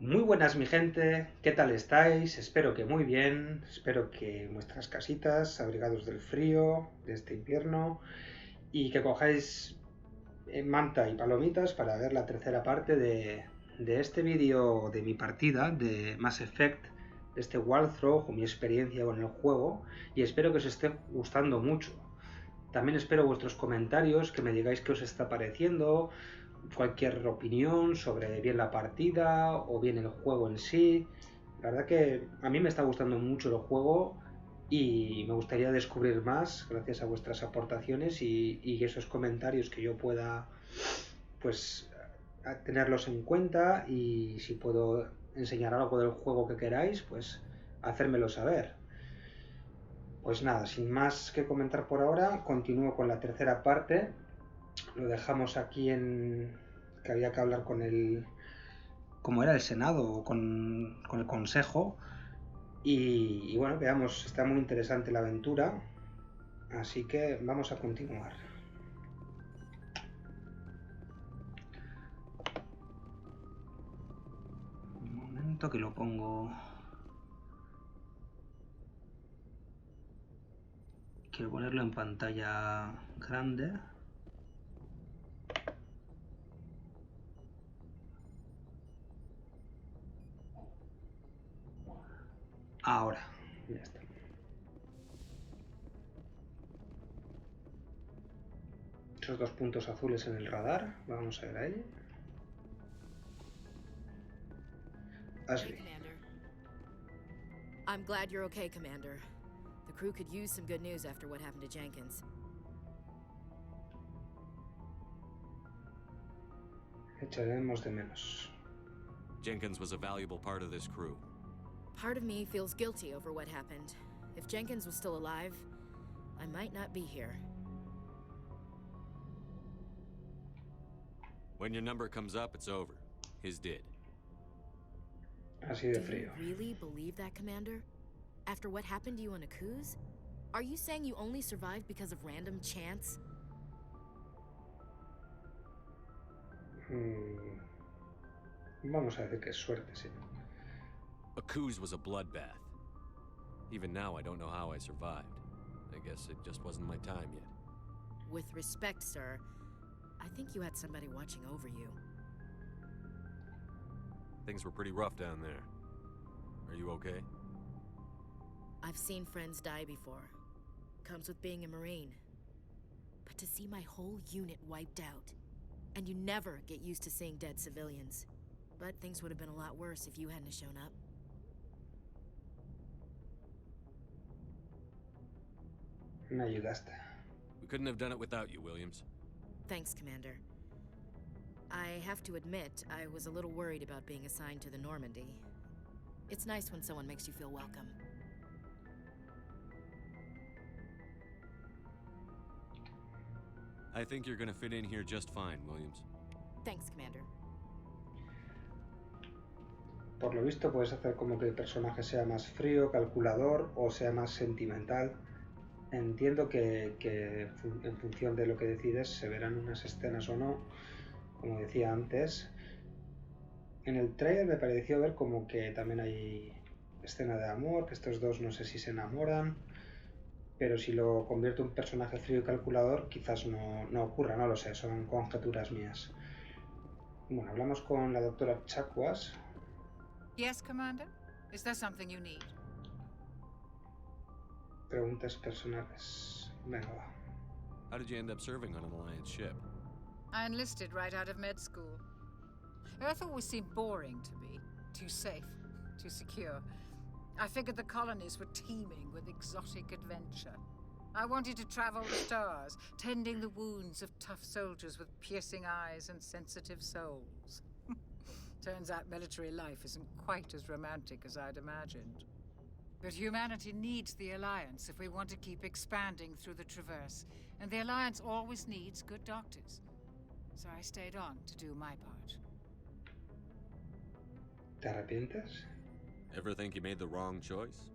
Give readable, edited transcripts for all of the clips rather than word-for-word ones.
Muy buenas mi gente, ¿qué tal estáis? Espero que muy bien, espero que en vuestras casitas, abrigados del frío, de este invierno, y que cojáis manta y palomitas para ver la tercera parte de este vídeo de mi partida de Mass Effect, de este walkthrough o mi experiencia con el juego, y espero que os esté gustando mucho. También espero vuestros comentarios, que me digáis qué os está pareciendo, cualquier opinión sobre bien la partida o bien el juego en sí. La verdad que a mí me está gustando mucho el juego y me gustaría descubrir más gracias a vuestras aportaciones y esos comentarios que yo pueda pues tenerlos en cuenta, y si puedo enseñar algo del juego que queráis, pues hacérmelo saber. Pues nada, sin más que comentar por ahora, continúo con la tercera parte. Lo dejamos aquí en que había que hablar con el, como era el Senado o con el Consejo. Y bueno, veamos, está muy interesante la aventura, así que vamos a continuar. Un momento que lo pongo. Quiero ponerlo en pantalla grande. Ahora, ya está. Esos dos puntos azules en el radar, vamos a ver ahí. Hey, Ashley. Commander. I'm glad you're okay, Commander. The crew could use some good news after what happened to Jenkins. Echaremos de menos. Jenkins was a valuable part of this crew. Part of me feels guilty over what happened. If Jenkins was still alive, I might not be here. When your number comes up, it's over. His did. Así de Do frío. you really believe that, Commander? After what happened to you on Akuz? Are you saying you only survived because of random chance? Vamos a decir que es suerte, sí. Akuz was a bloodbath. Even now, I don't know how I survived. I guess it just wasn't my time yet. With respect, sir, I think you had somebody watching over you. Things were pretty rough down there. Are you okay? I've seen friends die before. Comes with being a Marine. But to see my whole unit wiped out, and you never get used to seeing dead civilians. But things would have been a lot worse if you hadn't shown up. Me ayudaste. We couldn't have done it without you, Williams. Thanks, Commander. I have to admit, I was a little worried about being assigned to the Normandy. It's nice when someone makes you feel welcome. I think you're gonna fit in here just fine, Williams. Thanks, Commander. Por lo visto puedes hacer como que el personaje sea más frío, calculador o sea más sentimental. Entiendo que en función de lo que decides se verán unas escenas o no, como decía antes. En el trailer me pareció ver como que también hay escena de amor, que estos dos no sé si se enamoran, pero si lo convierto en un personaje frío y calculador quizás no ocurra, no lo sé, son conjeturas mías. Bueno, hablamos con la doctora Chakwas. Yes, Commander? Is there something you need? Preguntas personales. Venga, va. How did you end up serving on an Alliance ship? I enlisted right out of med school. Earth always seemed boring to me. Too safe, too secure. I figured the colonies were teeming with exotic adventure. I wanted to travel the stars, tending the wounds of tough soldiers with piercing eyes and sensitive souls. Turns out military life isn't quite as romantic as I'd imagined. But humanity needs the Alliance if we want to keep expanding through the Traverse, and the Alliance always needs good doctors. So I stayed on to do my part. ¿Te arrepientes? Ever think you made the wrong choice?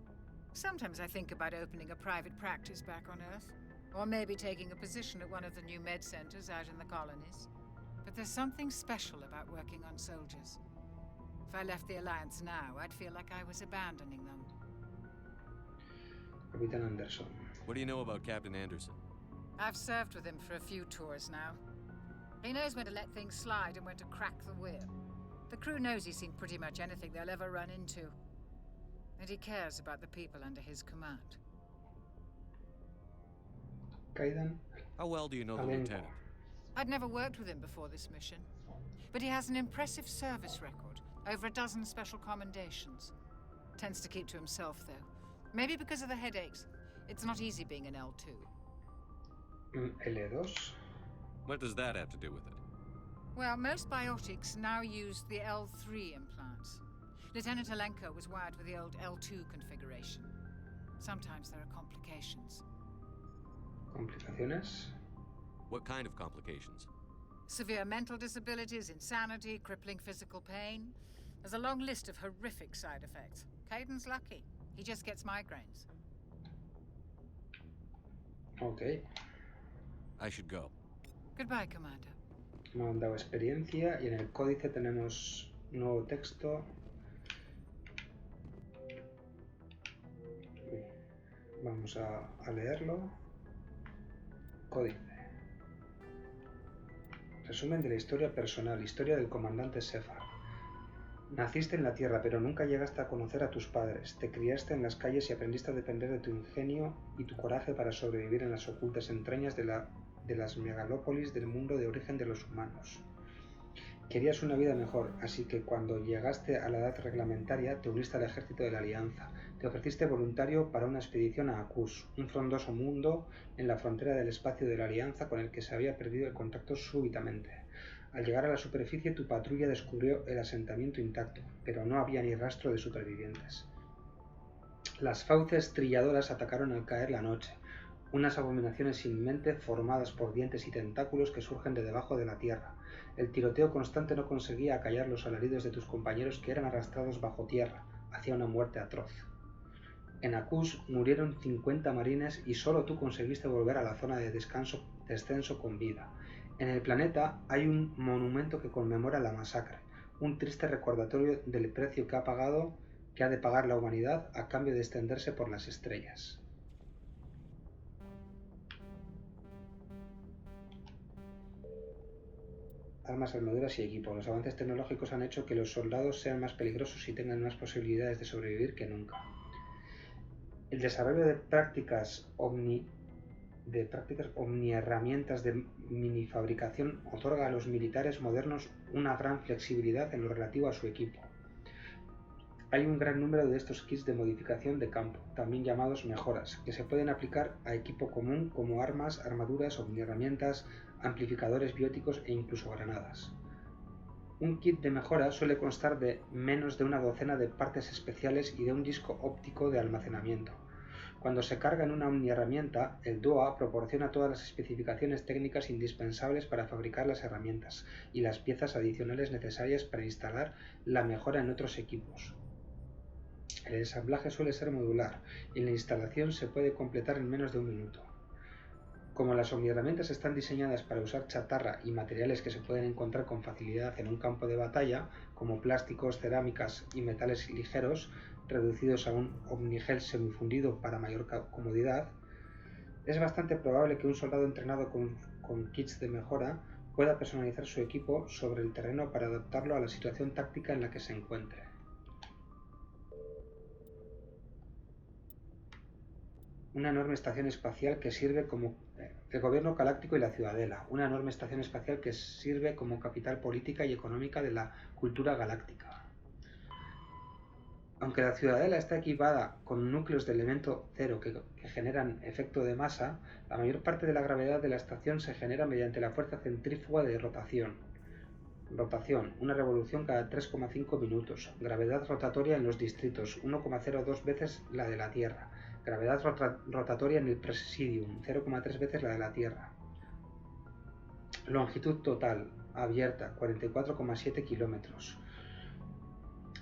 Sometimes I think about opening a private practice back on Earth, or maybe taking a position at one of the new med centers out in the colonies. But there's something special about working on soldiers. If I left the Alliance now, I'd feel like I was abandoning them. Capitán Anderson. What do you know about Captain Anderson? I've served with him for a few tours now. He knows when to let things slide and when to crack the whip. The crew knows he's seen pretty much anything they'll ever run into. And he cares about the people under his command. Kaidan. How well do you know the Alenko. lieutenant? I'd never worked with him before this mission. But he has an impressive service record. Over a dozen special commendations. Tends to keep to himself, though. Maybe because of the headaches. It's not easy being an L2. L2. What does that have to do with it? Well, most biotics now use the L3 implants. Lieutenant Alenko was wired with the old L2 configuration. Sometimes there are complications. Complicaciones. What kind of complications? Severe mental disabilities, insanity, crippling physical pain. There's a long list of horrific side effects. Kaidan's lucky. He just gets migraines. Ok. I should go. Goodbye, Commander. Me han dado experiencia y en el códice tenemos nuevo texto. Vamos a leerlo. Códice. Resumen de la historia personal. Historia del comandante Sefar. Naciste en la Tierra, pero nunca llegaste a conocer a tus padres. Te criaste en las calles y aprendiste a depender de tu ingenio y tu coraje para sobrevivir en las ocultas entrañas de las megalópolis del mundo de origen de los humanos. Querías una vida mejor, así que cuando llegaste a la edad reglamentaria te uniste al ejército de la Alianza. Te ofreciste voluntario para una expedición a Acus, un frondoso mundo en la frontera del espacio de la Alianza con el que se había perdido el contacto súbitamente. Al llegar a la superficie, tu patrulla descubrió el asentamiento intacto, pero no había ni rastro de supervivientes. Las fauces trilladoras atacaron al caer la noche, unas abominaciones sin mente formadas por dientes y tentáculos que surgen de debajo de la tierra. El tiroteo constante no conseguía acallar los alaridos de tus compañeros que eran arrastrados bajo tierra, hacia una muerte atroz. En Acus murieron 50 marines y solo tú conseguiste volver a la zona de descenso con vida. En el planeta hay un monumento que conmemora la masacre, un triste recordatorio del precio que ha de pagar la humanidad a cambio de extenderse por las estrellas. Armas, armaduras y equipo. Los avances tecnológicos han hecho que los soldados sean más peligrosos y tengan más posibilidades de sobrevivir que nunca. El desarrollo de prácticas omniherramientas de minifabricación otorga a los militares modernos una gran flexibilidad en lo relativo a su equipo. Hay un gran número de estos kits de modificación de campo, también llamados mejoras, que se pueden aplicar a equipo común como armas, armaduras, omniherramientas, amplificadores bióticos e incluso granadas. Un kit de mejora suele constar de menos de una docena de partes especiales y de un disco óptico de almacenamiento. Cuando se carga en una omniherramienta, el DOA proporciona todas las especificaciones técnicas indispensables para fabricar las herramientas y las piezas adicionales necesarias para instalar la mejora en otros equipos. El ensamblaje suele ser modular y la instalación se puede completar en menos de un minuto. Como las omniherramientas están diseñadas para usar chatarra y materiales que se pueden encontrar con facilidad en un campo de batalla, como plásticos, cerámicas y metales ligeros, reducidos a un omnigel semifundido para mayor comodidad, es bastante probable que un soldado entrenado con kits de mejora pueda personalizar su equipo sobre el terreno para adaptarlo a la situación táctica en la que se encuentre. Una enorme estación espacial que sirve como el gobierno galáctico y la ciudadela, una enorme estación espacial que sirve como capital política y económica de la cultura galáctica. Aunque la ciudadela está equipada con núcleos de elemento cero que generan efecto de masa, la mayor parte de la gravedad de la estación se genera mediante la fuerza centrífuga de rotación. Rotación, una revolución cada 3,5 minutos. Gravedad rotatoria en los distritos, 1,02 veces la de la Tierra. Gravedad rotatoria en el presidium, 0,3 veces la de la Tierra. Longitud total, abierta, 44,7 kilómetros.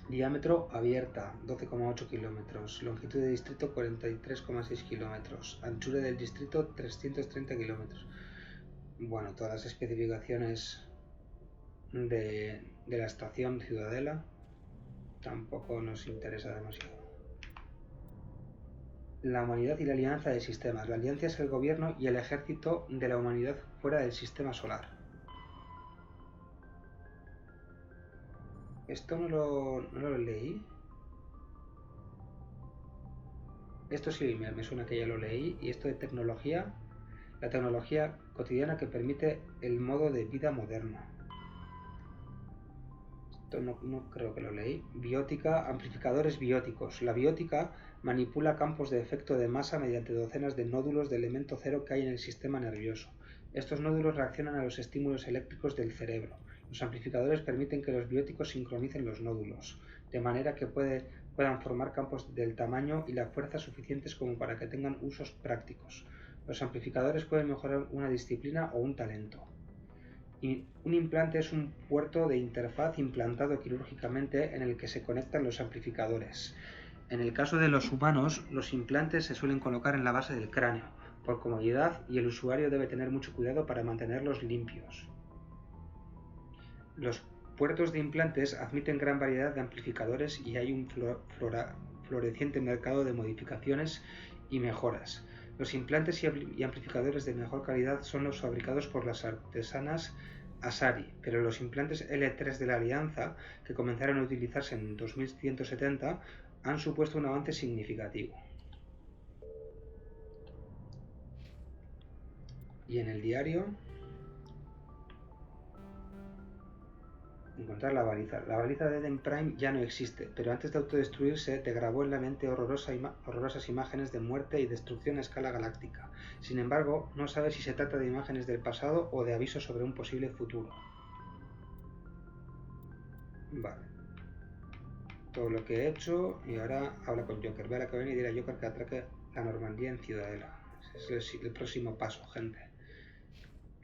Diámetro abierta, 12,8 kilómetros. Longitud de distrito, 43,6 kilómetros. Anchura del distrito, 330 kilómetros. Bueno, todas las especificaciones de la estación Ciudadela. tampoco nos interesa demasiado. La humanidad y la alianza de sistemas. La alianza es el gobierno y el ejército de la humanidad fuera del sistema solar. Esto no lo leí. Esto sí me suena que ya lo leí. Y esto de tecnología. La tecnología cotidiana que permite el modo de vida moderno. Esto no creo que lo leí. Biótica, amplificadores bióticos. La biótica manipula campos de efecto de masa mediante docenas de nódulos de elemento cero que hay en el sistema nervioso. Estos nódulos reaccionan a los estímulos eléctricos del cerebro. Los amplificadores permiten que los bióticos sincronicen los nódulos, de manera que puedan formar campos del tamaño y la fuerza suficientes como para que tengan usos prácticos. Los amplificadores pueden mejorar una disciplina o un talento. Y un implante es un puerto de interfaz implantado quirúrgicamente en el que se conectan los amplificadores. En el caso de los humanos, los implantes se suelen colocar en la base del cráneo, por comodidad, y el usuario debe tener mucho cuidado para mantenerlos limpios. Los puertos de implantes admiten gran variedad de amplificadores y hay un floreciente mercado de modificaciones y mejoras. Los implantes y amplificadores de mejor calidad son los fabricados por las artesanas Asari, pero los implantes L3 de la Alianza, que comenzaron a utilizarse en 2170, han supuesto un avance significativo. Y en el diario, encontrar la baliza. La baliza de Eden Prime ya no existe, pero antes de autodestruirse te grabó en la mente horrorosas imágenes de muerte y destrucción a escala galáctica. Sin embargo, no sabes si se trata de imágenes del pasado o de avisos sobre un posible futuro. Vale. Todo lo que he hecho, y ahora habla con Joker. Ve a la cabina y dile a Joker que atraque la Normandía en Ciudadela. Ese es el próximo paso, gente.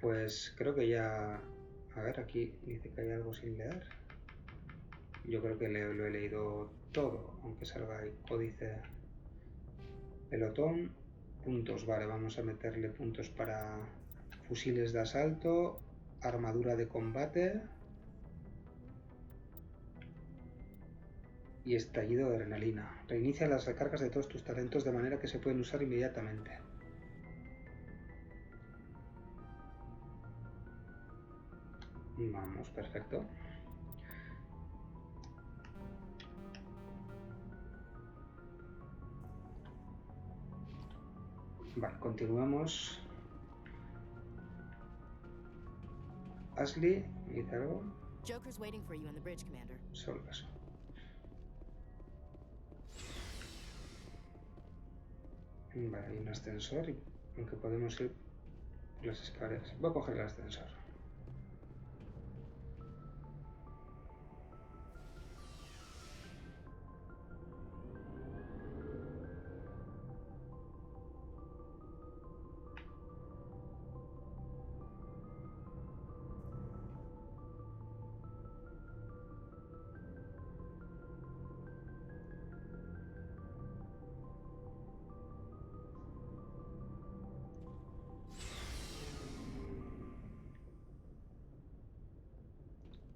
Pues creo que ya... A ver, aquí dice que hay algo sin leer. Yo creo que lo he leído todo, aunque salga ahí códice. Pelotón, puntos. Vale, vamos a meterle puntos para fusiles de asalto, armadura de combate y estallido de adrenalina. Reinicia las recargas de todos tus talentos de manera que se pueden usar inmediatamente. Vamos, perfecto. Vale, continuamos. Ashley, ¿dice algo? Joker's waiting for you on the bridge, Commander. Solo eso. Vale, hay un ascensor, aunque podemos ir por las escaleras. Voy a coger el ascensor.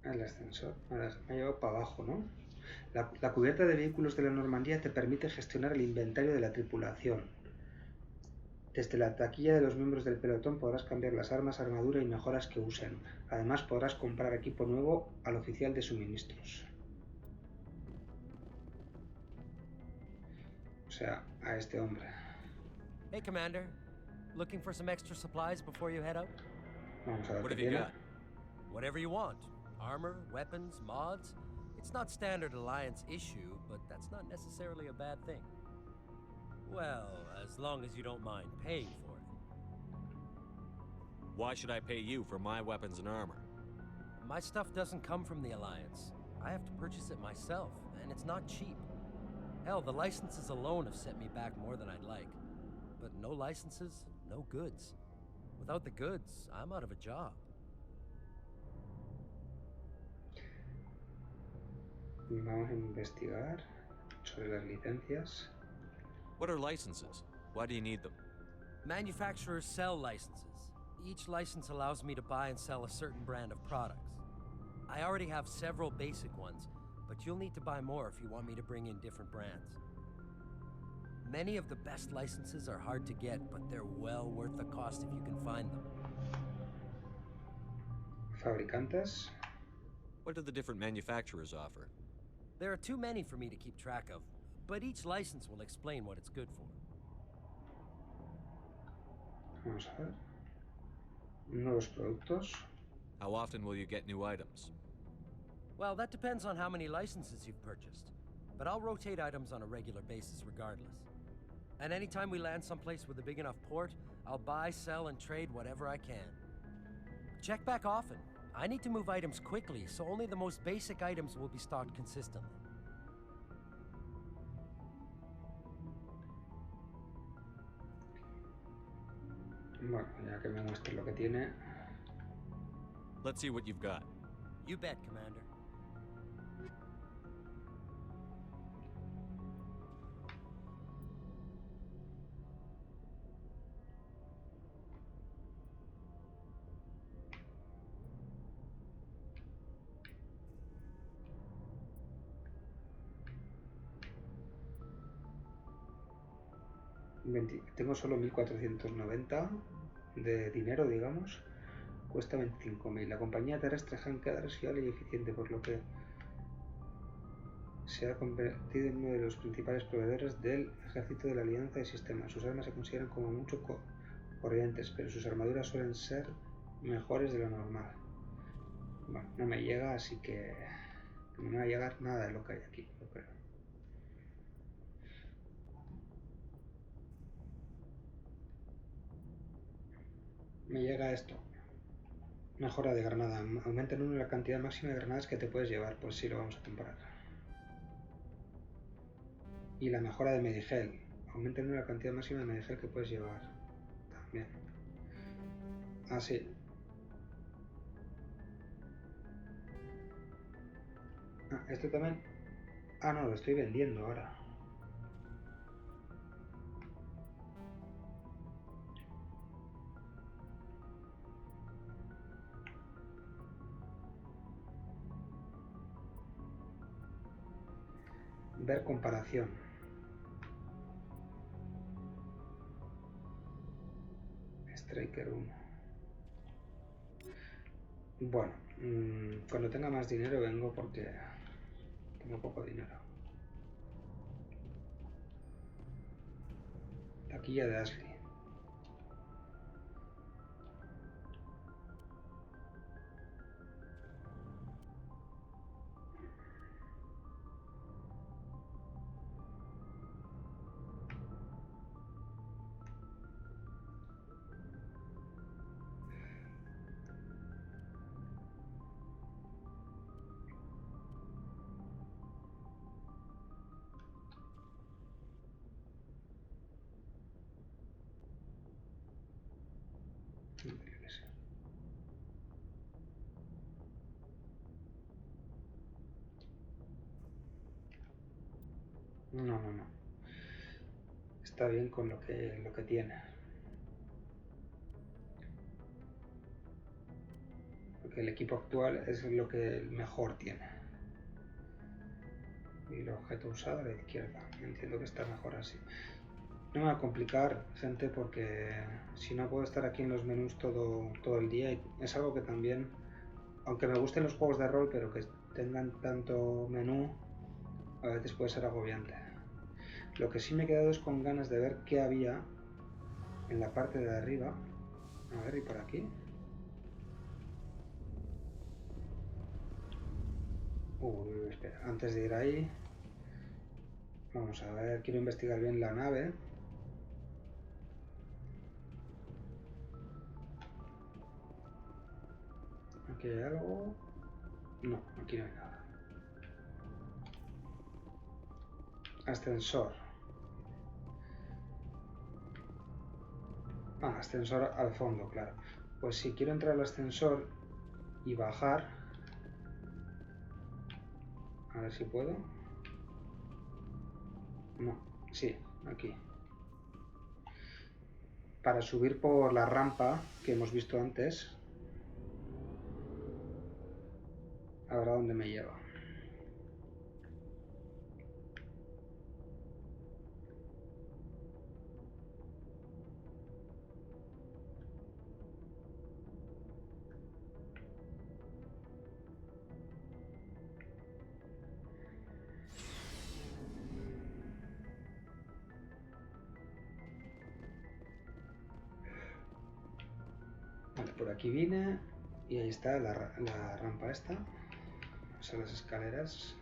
El ascensor me ha llevado para abajo, ¿no? La cubierta de vehículos de la Normandía te permite gestionar el inventario de la tripulación. Desde la taquilla de los miembros del pelotón podrás cambiar las armas, armadura y mejoras que usen. Además podrás comprar equipo nuevo al oficial de suministros. O sea, a este hombre. Hey, Commander. Looking for some extra supplies before you head out? Vamos a ver What qué have you tiene. got? Whatever you want. Armor, weapons, mods. It's not standard Alliance issue, but that's not necessarily a bad thing. Well, as long as you don't mind paying for it. Why should I pay you for my weapons and armor? My stuff doesn't come from the Alliance. I have to purchase it myself, and it's not cheap. Hell, the licenses alone have set me back more than I'd like. But no licenses, no goods. Without the goods, I'm out of a job. Vamos a investigar sobre las licencias. What are licenses? Why do you need them? Manufacturers sell licenses. Each license allows me to buy and sell a certain brand of products. I already have several basic ones, but you'll need to buy more if you want me to bring in different brands. Many of the best licenses are hard to get, but they're well worth the cost if you can find them. Fabricantes. What do the different manufacturers offer? There are too many for me to keep track of, but each license will explain what it's good for. Vamos a ver. Nuevos productos. How often will you get new items? Well, that depends on how many licenses you've purchased, but I'll rotate items on a regular basis regardless. And anytime we land someplace with a big enough port, I'll buy, sell, and trade whatever I can. Check back often. I need to move items quickly, so only the most basic items will be stocked consistently. Bueno, ya que me muestre lo que tiene. Let's see what you've got. You bet, Commander. Tengo solo 1490 de dinero, digamos. Cuesta 25.000. La compañía terrestre Han queda residual y eficiente, por lo que se ha convertido en uno de los principales proveedores del ejército de la Alianza de Sistemas. Sus armas se consideran como mucho corrientes, pero sus armaduras suelen ser mejores de lo normal. Bueno, no me llega, así que no me va a llegar nada de lo que hay aquí, yo creo. Me llega esto. Mejora de granada. Aumenta en 1 la cantidad máxima de granadas que te puedes llevar. Pues sí, lo vamos a comprar. Y la mejora de medigel. Aumenta en 1 la cantidad máxima de medigel que puedes llevar. También. Ah, sí. Ah, esto también. Ah, no, lo estoy vendiendo ahora. Ver comparación. Striker 1. Bueno, cuando tenga más dinero vengo porque tengo poco dinero. Taquilla de Ashley. No. Está bien con lo que tiene. Porque el equipo actual es lo que mejor tiene. Y el objeto usado a la izquierda. Entiendo que está mejor así. No me va a complicar, gente, porque si no puedo estar aquí en los menús todo el día. Y es algo que también, aunque me gusten los juegos de rol, pero que tengan tanto menú, a veces puede ser agobiante. Lo que sí me he quedado es con ganas de ver qué había en la parte de arriba. A ver, y por aquí. Espera, antes de ir ahí, vamos a ver, quiero investigar bien la nave. ¿Aquí hay algo? No, aquí no hay nada. Ascensor. Ah, ascensor al fondo, claro. Pues si quiero entrar al ascensor y bajar, a ver si puedo. No, sí, aquí. Para subir por la rampa que hemos visto antes. A ver a dónde me lleva. por aquí vine y ahí está la rampa esta. O sea, las escaleras.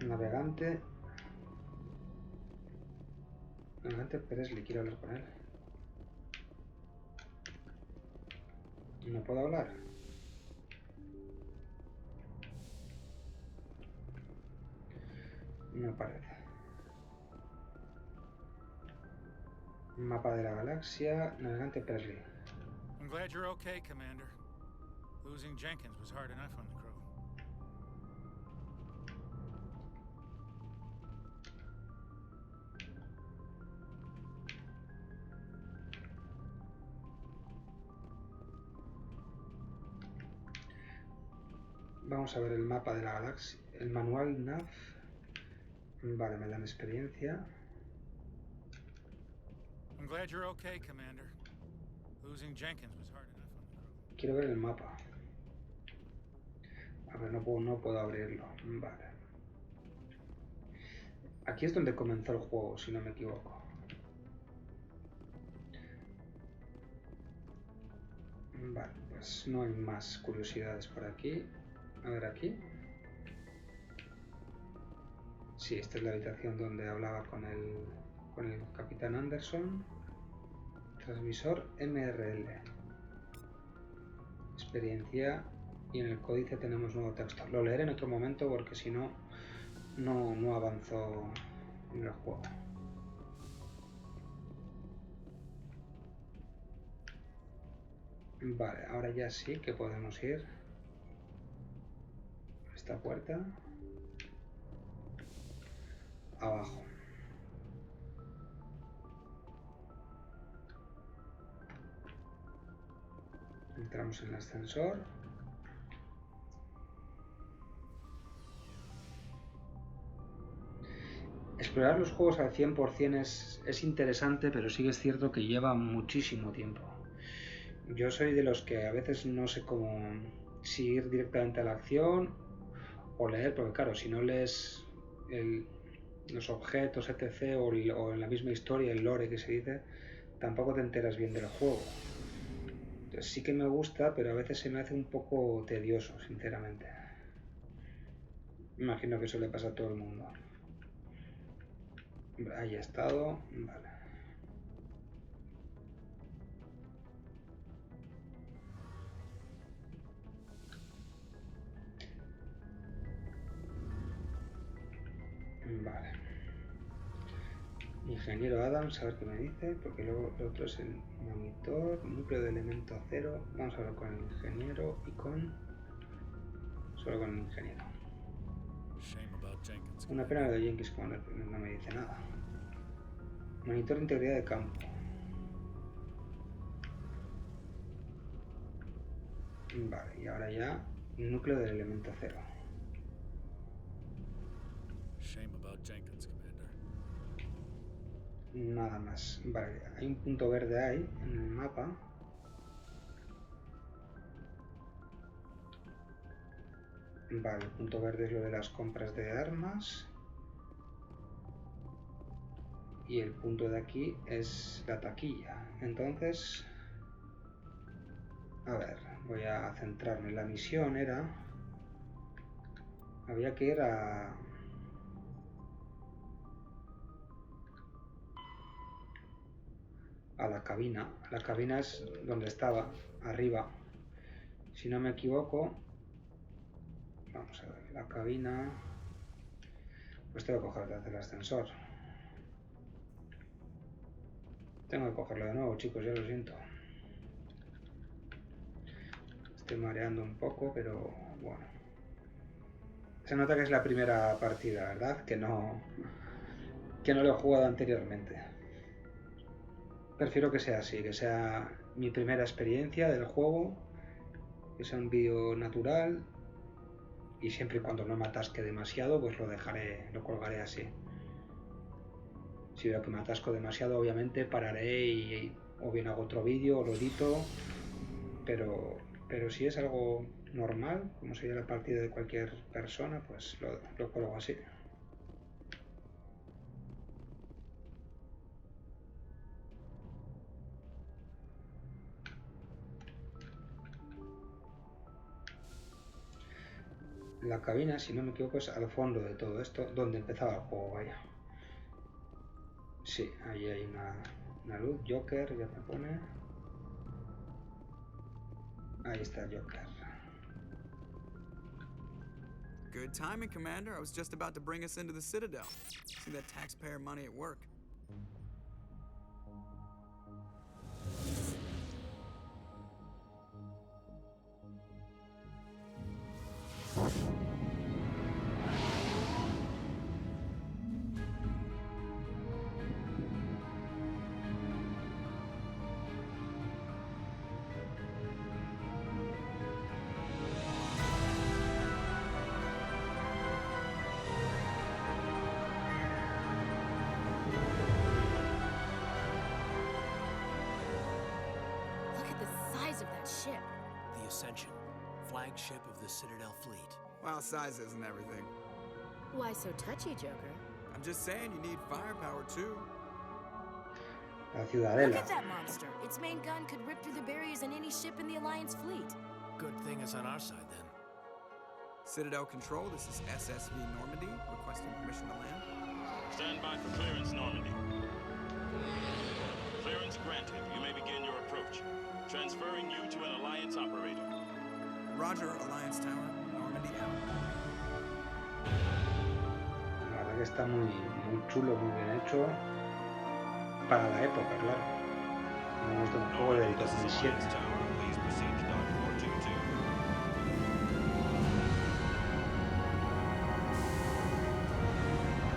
Navegante. Navegante Presley, quiero hablar con él. No puedo hablar. No parece. Mapa de la galaxia. Navegante Presley. I'm glad you're okay, Commander. Losing Jenkins was hard enough on the crew. Vamos a ver el mapa de la galaxia. El manual NAV. Vale, me dan experiencia. I'm glad you're okay, Commander. Losing Jenkins was hard enough on the crew. Quiero ver el mapa. A ver, no puedo abrirlo. Vale. Aquí es donde comenzó el juego, si no me equivoco. Vale, pues no hay más curiosidades por aquí. A ver aquí. Sí, esta es la habitación donde hablaba con el capitán Anderson. Transmisor MRL. Experiencia. Y en el códice tenemos nuevo texto. Lo leeré en otro momento porque si no, no avanzo en el juego. Vale, ahora ya sí que podemos ir a esta puerta. Abajo. Entramos en el ascensor. Explorar los juegos al 100% es interesante, pero sí que es cierto que lleva muchísimo tiempo. Yo soy de los que a veces no sé cómo si ir directamente a la acción o leer, porque claro, si no lees los objetos, etc., o en la misma historia, el lore que se dice, tampoco te enteras bien del juego. Entonces sí que me gusta, pero a veces se me hace un poco tedioso, sinceramente. Imagino que eso le pasa a todo el mundo. Ahí ha estado, vale. Vale. Ingeniero Adams, a ver qué me dice, porque luego lo otro es el monitor, núcleo de elemento cero. Vamos a hablar con el ingeniero y solo con el ingeniero. Una pena lo de Jenkins, como no me dice nada. Monitor de integridad de campo. Vale, y ahora ya núcleo del elemento cero. Nada más. Vale, hay un punto verde ahí en el mapa. Vale, el punto verde es lo de las compras de armas. Y el punto de aquí es la taquilla. Entonces, a ver, voy a centrarme. La misión había que ir a la cabina. La cabina es donde estaba, arriba. Si no me equivoco, vamos a ver, la cabina. Pues tengo que coger otra vez el ascensor. Tengo que cogerlo de nuevo, chicos, ya lo siento. Estoy mareando un poco, pero bueno. Se nota que es la primera partida, ¿verdad? Que no lo he jugado anteriormente. Prefiero que sea así, que sea mi primera experiencia del juego, que sea un vídeo natural, y siempre y cuando no me atasque demasiado, pues lo colgaré así. Si veo que me atasco demasiado, obviamente pararé o bien hago otro vídeo o lo edito, pero si es algo normal, como sería la partida de cualquier persona, pues lo coloco así. La cabina, si no me equivoco, es al fondo de todo esto, donde empezaba el juego, vaya. Sí, ahí hay una luz. Joker, ya me pone. Ahí está el Joker. Good timing, Commander. I was just about to bring us into the Citadel. See that taxpayer money at work. Look at the size of that ship. The Ascension, flagship of the Citadel fleet. Well, size isn't everything. Why so touchy, Joker? I'm just saying you need firepower too. La Look ciudadela. at that monster. Its main gun could rip through the barriers in any ship in the Alliance fleet. Good thing it's on our side then. Citadel Control, this is SSV Normandy, requesting permission to land. Stand by for clearance, Normandy. Clearance granted. You may begin your approach. Transferring you to an Alliance operator. Roger, Alliance Tower, Normandy out. La verdad que está muy chulo, muy bien hecho. Para la época, claro. Vamos de un juego del Normandy, this is 2007. Alliance Tower. Please proceed to dock 422.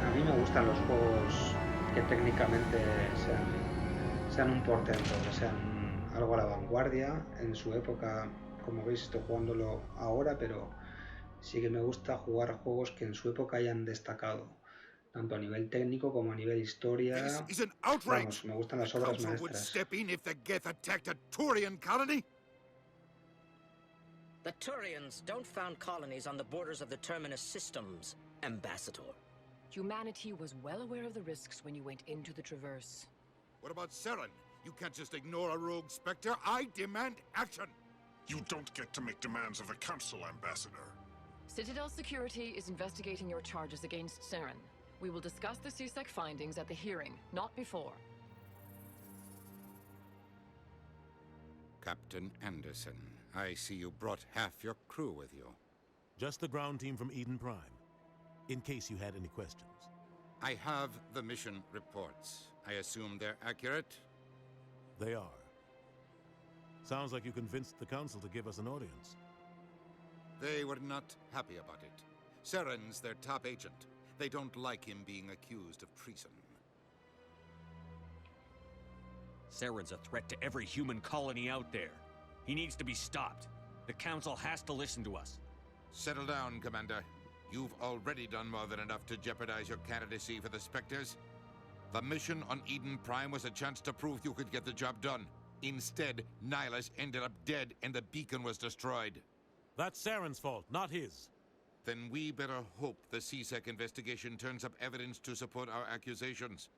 A mí me gustan los juegos que técnicamente sean un portento, que sean algo a la vanguardia. En su época, como veis, estoy jugándolo ahora, pero sí que me gusta jugar juegos que en su época hayan destacado, tanto a nivel técnico como a nivel historia. This is an outrage. Vamos, me gustan las The obras Council would maestras. step in if the Geth attacked a Turian colony? The Turians don't found colonies on the borders of the Terminus systems, Ambassador. Humanity was well aware of the risks when you went into the Traverse. What about Seren? You can't just ignore a rogue Spectre. I demand action. You don't get to make demands of the Council, Ambassador. Citadel Security is investigating your charges against Seren. We will discuss the CSEC findings at the hearing, not before. Captain Anderson, I see you brought half your crew with you. Just the ground team from Eden Prime, in case you had any questions. I have the mission reports. I assume they're accurate? They are. Sounds like you convinced the Council to give us an audience. They were not happy about it. Seren's their top agent. They don't like him being accused of treason. Seren's a threat to every human colony out there. He needs to be stopped. The Council has to listen to us. Settle down, Commander. You've already done more than enough to jeopardize your candidacy for the Spectres. The mission on Eden Prime was a chance to prove you could get the job done. Instead, Nihilus ended up dead and the beacon was destroyed. That's Seren's fault, not his. Then we better hope the CSEC investigation turns up evidence to support our accusations.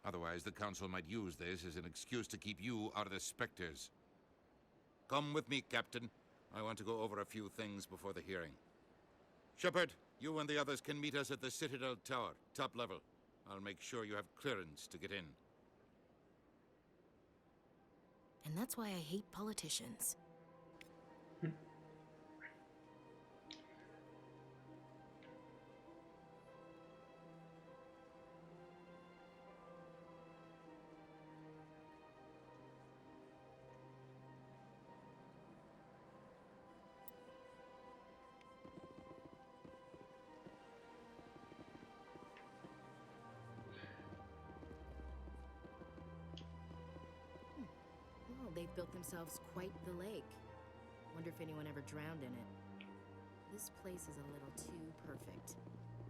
Otherwise, the Council might use this as an excuse to keep you out of the Spectres. Come with me, Captain. I want to go over a few things before the hearing. Shepard, you and the others can meet us at the Citadel Tower, top level. I'll make sure you have clearance to get in. And that's why I hate politicians. They've built themselves quite the lake. Wonder if anyone ever drowned in it. This place is a little too perfect.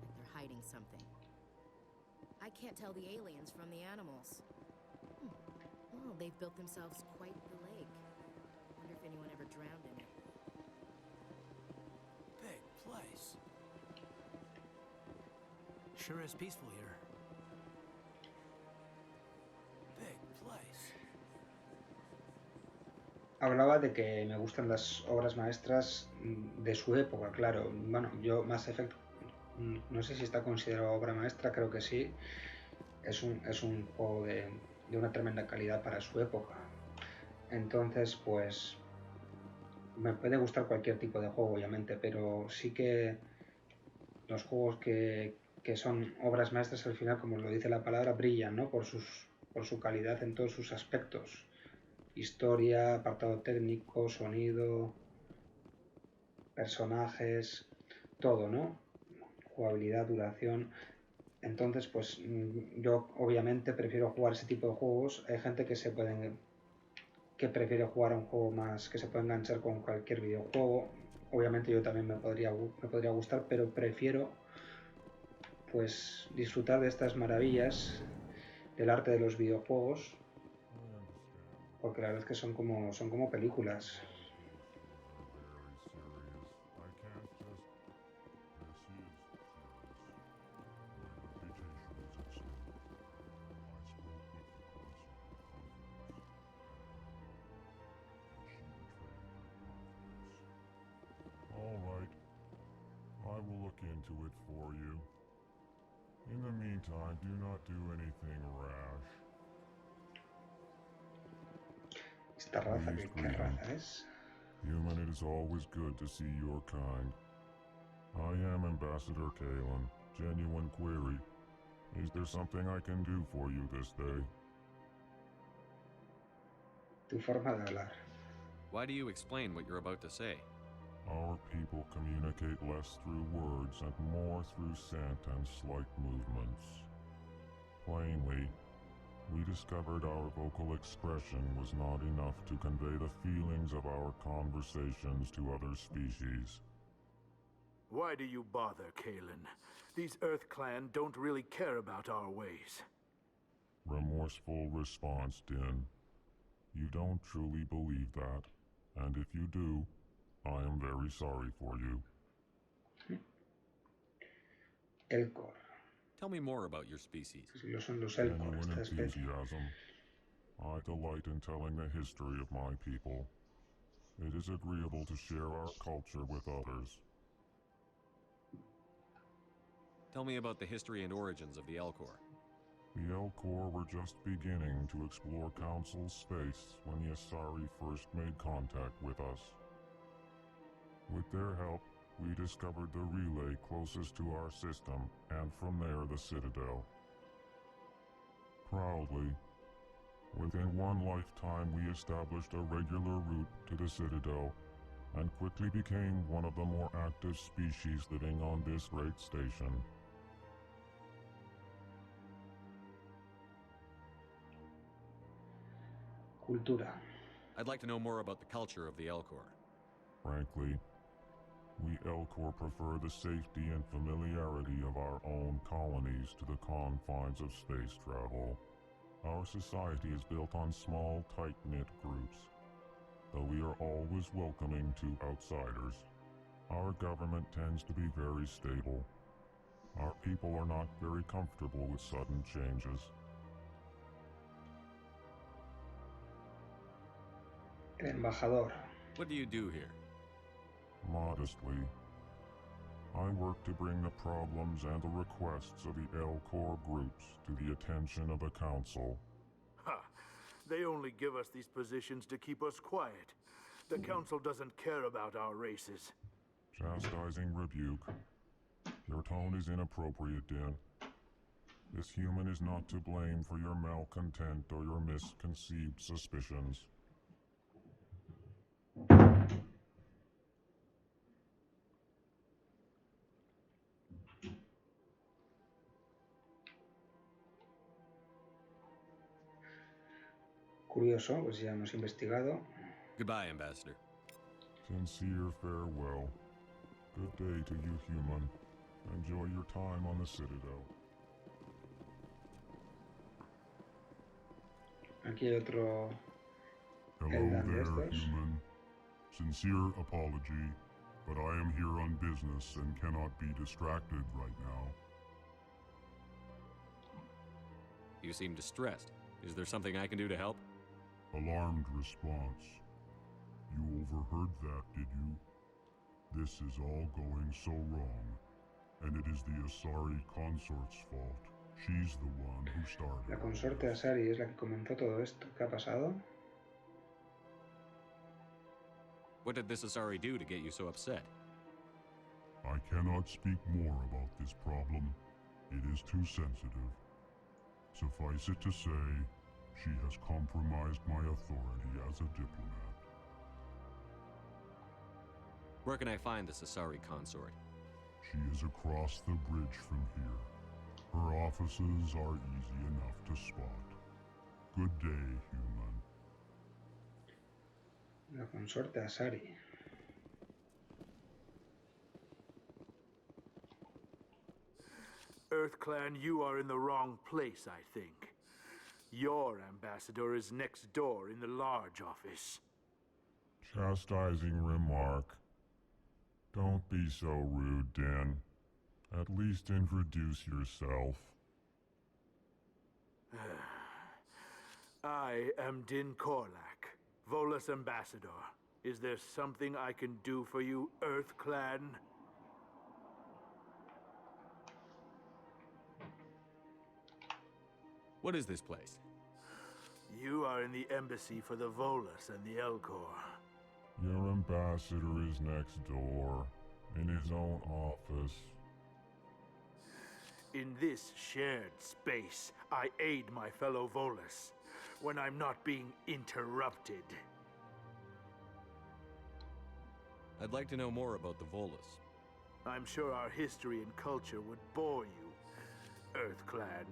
Like they're hiding something. I can't tell the aliens from the animals. Well, they've built themselves quite the lake. Wonder if anyone ever drowned in it. place. Sure is peaceful here. Big place. Hablaba de que me gustan las obras maestras de su época, claro. Bueno, yo Mass Effect no sé si está considerado obra maestra, creo que sí. Es un juego de una tremenda calidad para su época. Entonces, pues me puede gustar cualquier tipo de juego, obviamente, pero sí que los juegos que son obras maestras al final, como lo dice la palabra, brillan, ¿no? Por su calidad en todos sus aspectos. Historia, apartado técnico, sonido, personajes, todo, ¿no? Jugabilidad, duración. Entonces, pues yo obviamente prefiero jugar ese tipo de juegos. Hay gente que prefiere jugar a un juego más, que se puede enganchar con cualquier videojuego. Obviamente yo también me podría gustar, pero prefiero pues disfrutar de estas maravillas del arte de los videojuegos, porque la verdad es que son como películas. All right. I will look into it for you. In the meantime, do not do anything rash. Esta raza, ¿qué raza es? Human, it is always good to see your kind. I am Ambassador Kalen. Genuine query. Is there something I can do for you this day? Tu forma de hablar. Why do you explain what you're about to say? Our people communicate less through words and more through scent and slight movements. Plainly, we discovered our vocal expression was not enough to convey the feelings of our conversations to other species. Why do you bother, Kalen? These Earth Clan don't really care about our ways. Remorseful response, Din. You don't truly believe that, and if you do, I am very sorry for you. Elcor. Tell me more about your species. Son los Elcor, Genuine esta especie. enthusiasm. I delight in telling the history of my people. It is agreeable to share our culture with others. Tell me about the history and origins of the Elcor. The Elcor were just beginning to explore Council space when the Asari first made contact with us. With their help, we discovered the relay closest to our system, and from there the Citadel. Proudly, within one lifetime we established a regular route to the Citadel, and quickly became one of the more active species living on this great station. Cultura. I'd like to know more about the culture of the Elcor. Frankly, we Elcor prefer the safety and familiarity of our own colonies to the confines of space travel. Our society is built on small, tight-knit groups, though we are always welcoming to outsiders. Our government tends to be very stable. Our people are not very comfortable with sudden changes. El embajador. What do you do here? Modestly, I work to bring the problems and the requests of the Elcor groups to the attention of the Council. Ha! They only give us these positions to keep us quiet. The Council doesn't care about our races. Chastising rebuke. Your tone is inappropriate, Din. This human is not to blame for your malcontent or your misconceived suspicions. Curioso, pues ya hemos investigado. Goodbye, Ambassador. Sincere farewell. Good day to you, human. Enjoy your time on the Citadel. Aquí hay otro Hello Eldan de there, estos. human. Sincere apology. but I am here on business and cannot be distracted right now. You seem distressed. Is there something I can do to help? Alarmed response. You overheard that, did you? This is all going so wrong, and it is the Asari consort's fault. She's the one who started. La consorte Asari es la que comenzó todo esto. ¿Qué ha pasado? What did this Asari do to get you so upset? I cannot speak more about this problem. It is too sensitive. Suffice it to say, she has compromised my authority as a diplomat. Where can I find this Asari consort? She is across the bridge from here. Her offices are easy enough to spot. Good day, human. La consorte Asari. EarthClan, you are in the wrong place, I think. Your ambassador is next door in the large office. Chastising remark. Don't be so rude, Din. At least introduce yourself. I am Din Korlak, Volus ambassador. Is there something I can do for you, EarthClan? What is this place? You are in the embassy for the Volus and the Elcor. Your ambassador is next door, in his own office. In this shared space, I aid my fellow Volus when I'm not being interrupted. I'd like to know more about the Volus. I'm sure our history and culture would bore you, EarthClan.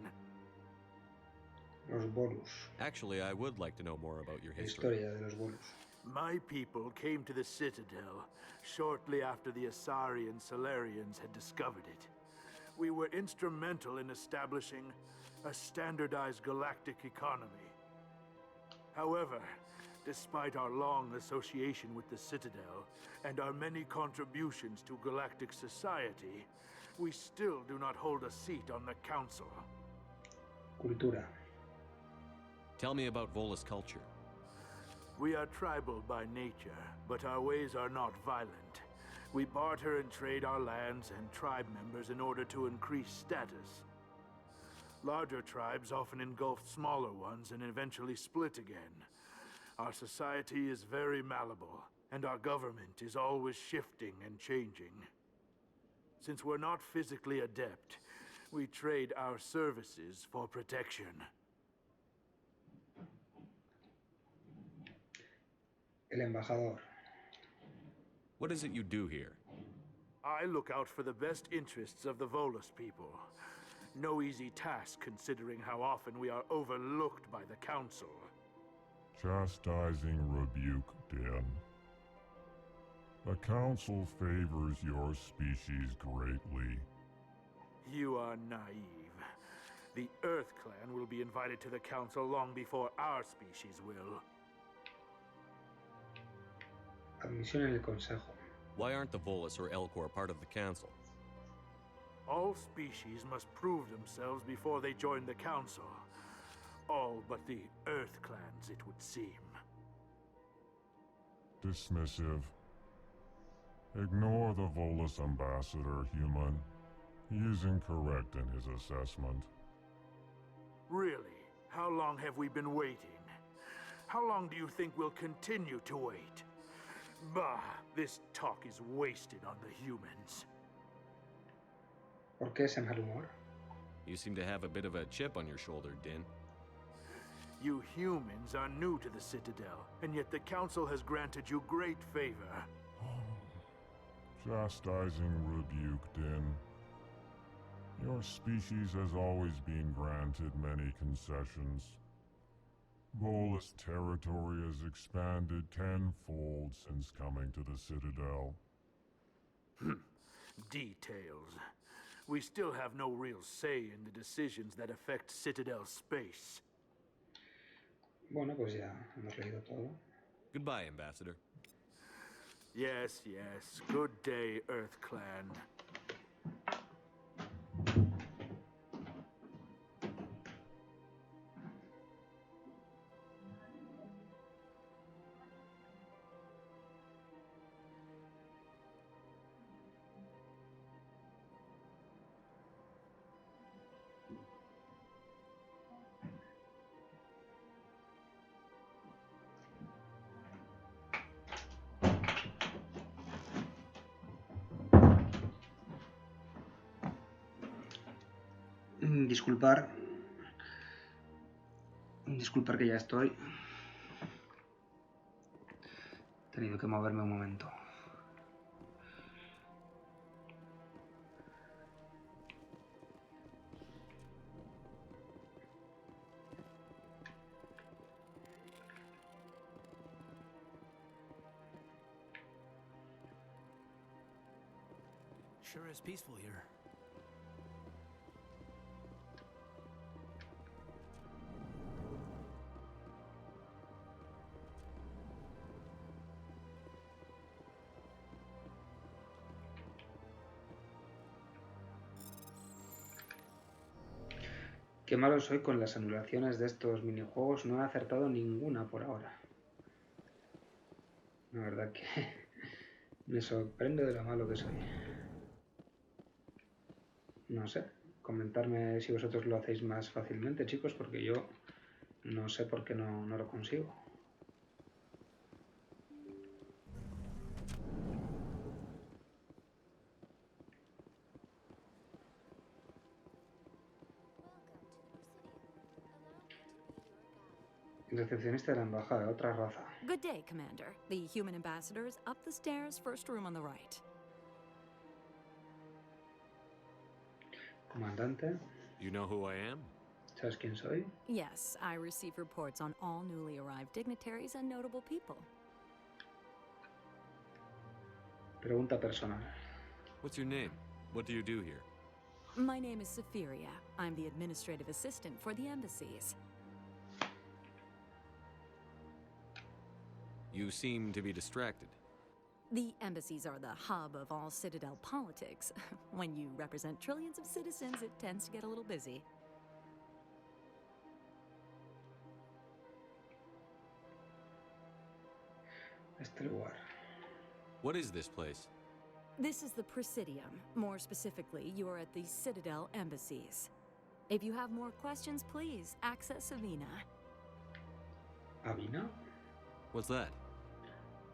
Los Volus. Actually, I would like to know more about your history. Historia de los Volus. My people came to the Citadel shortly after the Asari and Solarians had discovered it. We were instrumental in establishing a standardized galactic economy. However, despite our long association with the Citadel and our many contributions to galactic society, we still do not hold a seat on the Council. Cultura. Tell me about Volus culture. We are tribal by nature, but our ways are not violent. We barter and trade our lands and tribe members in order to increase status. Larger tribes often engulf smaller ones and eventually split again. Our society is very malleable, and our government is always shifting and changing. Since we're not physically adept, we trade our services for protection. El embajador. What is it you do here? I look out for the best interests of the Volus people. No easy task considering how often we are overlooked by the Council. Chastising rebuke, Din. The Council favors your species greatly. You are naive. The EarthClan will be invited to the Council long before our species will. Admisión en el Consejo. Why aren't the Volus or Elcor part of the Council? All species must prove themselves before they join the Council. All but the EarthClans, it would seem. Dismissive. Ignore the Volus ambassador, human. He is incorrect in his assessment. Really? How long have we been waiting? How long do you think we'll continue to wait? Bah, this talk is wasted on the humans. ¿Por qué ese mal humor? You seem to have a bit of a chip on your shoulder, Din. You humans are new to the Citadel, and yet the Council has granted you great favor. Chastising rebuke, Din. Your species has always been granted many concessions. Volus territory has expanded tenfold since coming to the Citadel. Details. We still have no real say in the decisions that affect Citadel space. Bueno, pues ya hemos leído todo. Goodbye, Ambassador. Yes, yes. Good day, Earth Clan. Disculpar. Disculpar que ya estoy. He tenido que moverme un momento. Sure is peaceful here. Qué malo soy con las anulaciones de estos minijuegos. No he acertado ninguna por ahora. La verdad que me sorprende de lo malo que soy. No sé. Comentarme si vosotros lo hacéis más fácilmente, chicos, porque yo no sé por qué no lo consigo. Recepcionista de la embajada, otra raza. Good day, Commander. The human ambassador is up the stairs, first room on the right. Comandante. You know who I am? ¿Sabes quién soy? Yes, I receive reports on all newly arrived dignitaries and notable people. Pregunta personal. What's your name? What do you do here? My name is Safiria. I'm the administrative assistant for the embassies. You seem to be distracted. The embassies are the hub of all Citadel politics. When you represent trillions of citizens, it tends to get a little busy. Este lugar. What is this place? This is the Presidium. More specifically, you are at the Citadel embassies. If you have more questions, please access Avina. ¿Avina? What's that?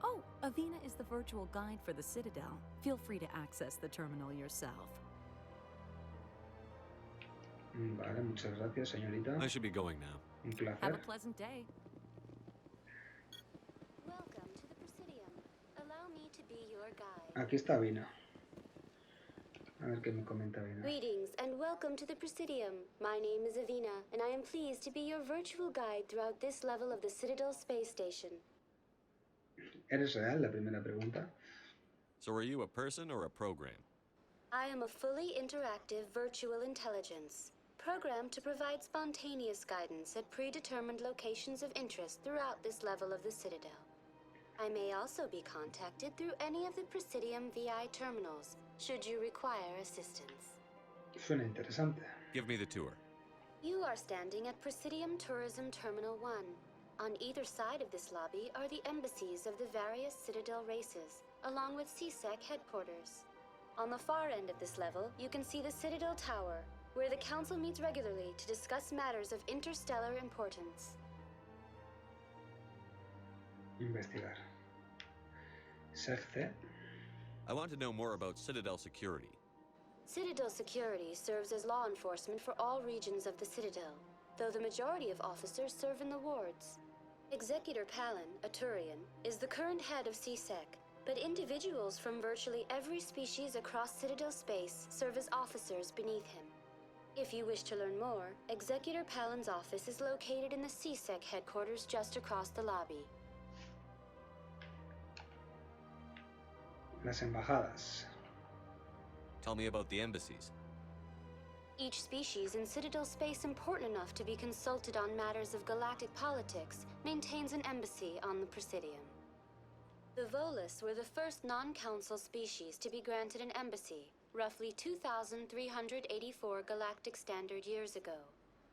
Oh, Avina is the virtual guide for the Citadel. Feel free to access the terminal yourself. Vale, muchas gracias, señorita. I should be going now. Un placer. Have a pleasant day. Welcome to the Presidium. Allow me to be your guide. Aquí está Avina. A ver qué me comenta Avina. Greetings and welcome to the Presidium. My name is Avina, and I am pleased to be your virtual guide throughout this level of the Citadel space station. ¿Eres real? La primera pregunta. So are you a person or a program? I am a fully interactive virtual intelligence, programmed to provide spontaneous guidance at predetermined locations of interest throughout this level of the Citadel. I may also be contacted through any of the Presidium VI terminals, should you require assistance. Suena interesante. Give me the tour. You are standing at Presidium Tourism Terminal 1. On either side of this lobby are the embassies of the various Citadel races, along with CSEC headquarters. On the far end of this level, you can see the Citadel Tower, where the Council meets regularly to discuss matters of interstellar importance. Investigar. SEGC. I want to know more about Citadel security. Citadel security serves as law enforcement for all regions of the Citadel, though the majority of officers serve in the wards. Executor Palin, a Turian, is the current head of CSEC, but individuals from virtually every species across Citadel space serve as officers beneath him. If you wish to learn more, Executor Palin's office is located in the CSEC headquarters just across the lobby. Las embajadas. Tell me about the embassies. Each species in Citadel space important enough to be consulted on matters of galactic politics maintains an embassy on the Presidium. The Volus were the first non-council species to be granted an embassy, roughly 2,384 galactic standard years ago.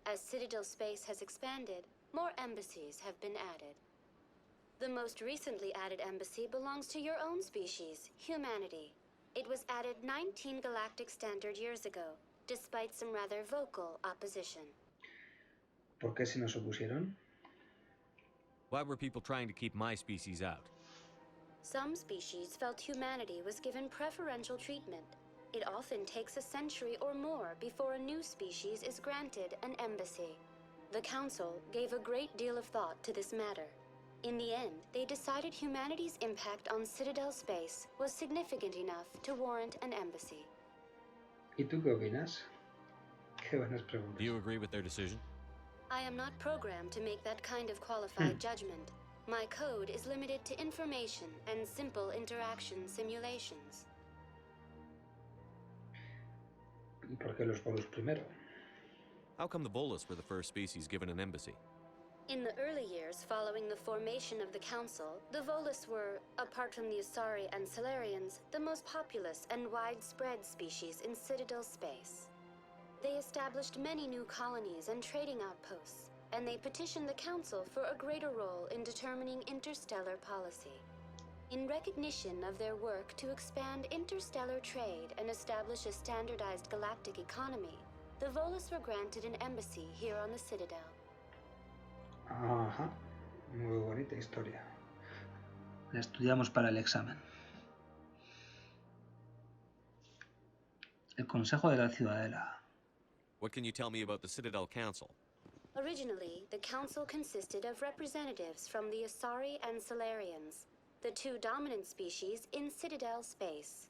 As Citadel space has expanded, more embassies have been added. The most recently added embassy belongs to your own species, humanity. It was added 19 galactic standard years ago, despite some rather vocal opposition. ¿Por qué se nos opusieron? Why were people trying to keep my species out? Some species felt humanity was given preferential treatment. It often takes a century or more before a new species is granted an embassy. The Council gave a great deal of thought to this matter. In the end, they decided humanity's impact on Citadel space was significant enough to warrant an embassy. ¿Y tú qué opinas? Qué buenas preguntas. Do you agree with their decision? I am not programmed to make that kind of qualified judgment. My code is limited to information and simple interaction simulations. ¿Y por qué los Volus primero? How come the Volus were the first species given an embassy? In the early years following the formation of the Council, the Volus were, apart from the Asari and Solarians, the most populous and widespread species in Citadel space. They established many new colonies and trading outposts, and they petitioned the Council for a greater role in determining interstellar policy. In recognition of their work to expand interstellar trade and establish a standardized galactic economy, the Volus were granted an embassy here on the Citadel. Ajá, muy bonita historia. La estudiamos para el examen. El Consejo de la Ciudadela. What can you tell me about the Citadel Council? Originally, the Council consisted of representatives from the Asari and Solarians, the two dominant species in Citadel space.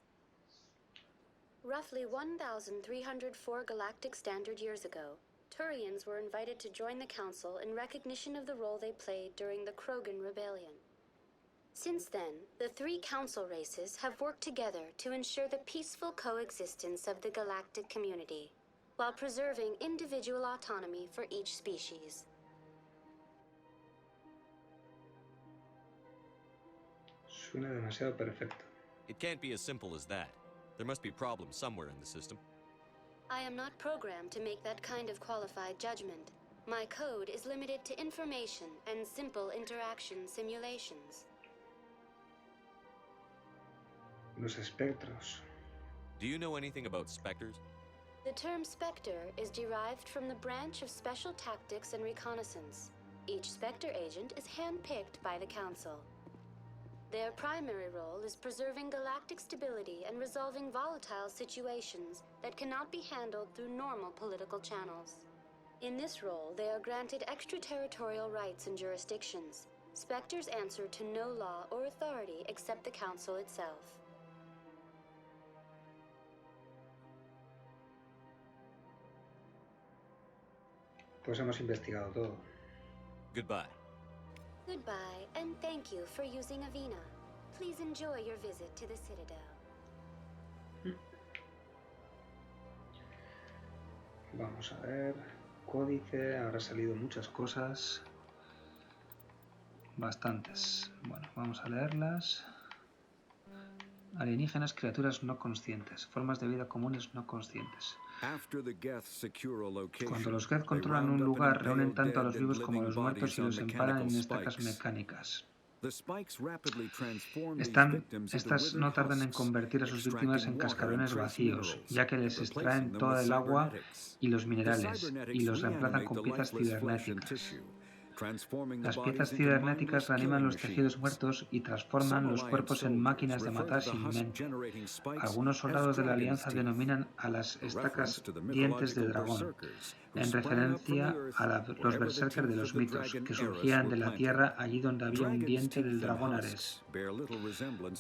Roughly 1,304 galactic standard years ago, Turians were invited to join the Council in recognition of the role they played during the Krogan Rebellion. Since then, the three Council races have worked together to ensure the peaceful coexistence of the galactic community, while preserving individual autonomy for each species. Suena demasiado perfecto. It can't be as simple as that. There must be problems somewhere in the system. I am not programmed to make that kind of qualified judgment. My code is limited to information and simple interaction simulations. Los espectros. Do you know anything about specters? The term Spectre is derived from the branch of Special Tactics and Reconnaissance. Each Spectre agent is handpicked by the Council. Their primary role is preserving galactic stability and resolving volatile situations that cannot be handled through normal political channels. In this role, they are granted extraterritorial rights and jurisdictions. Spectres answer to no law or authority except the Council itself. Pues hemos investigado todo. Goodbye. Goodbye, and thank you for using Avina. Please enjoy your visit to the Citadel. Vamos a ver. Códice, habrá salido muchas cosas. Bastantes. Bueno, vamos a leerlas. Alienígenas, criaturas no conscientes. Formas de vida comunes no conscientes. Cuando los Geth controlan un lugar, reúnen tanto a los vivos como a los muertos y los empalan en estacas mecánicas. Estas no tardan en convertir a sus víctimas en cascarones vacíos, ya que les extraen toda el agua y los minerales, y los reemplazan con piezas cibernéticas. Las piezas cibernéticas reaniman los tejidos muertos y transforman los cuerpos en máquinas de matar sin mente. Algunos soldados de la Alianza denominan a las estacas dientes de dragón, en referencia a los berserkers de los mitos, que surgían de la tierra allí donde había un diente del dragón Ares.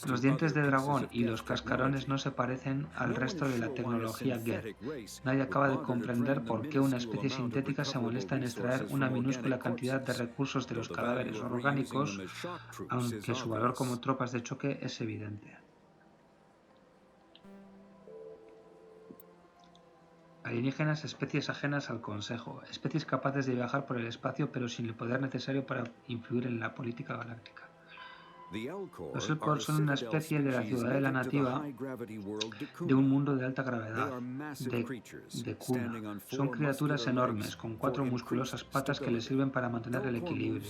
Los dientes de dragón y los cascarones no se parecen al resto de la tecnología Geth. Nadie acaba de comprender por qué una especie sintética se molesta en extraer una minúscula cantidad de recursos de los cadáveres orgánicos, aunque su valor como tropas de choque es evidente. Alienígenas, especies ajenas al Consejo, especies capaces de viajar por el espacio pero sin el poder necesario para influir en la política galáctica. Los Elcor son una especie de la ciudadela nativa de un mundo de alta gravedad, de cuna. Son criaturas enormes, con 4 musculosas patas que les sirven para mantener el equilibrio.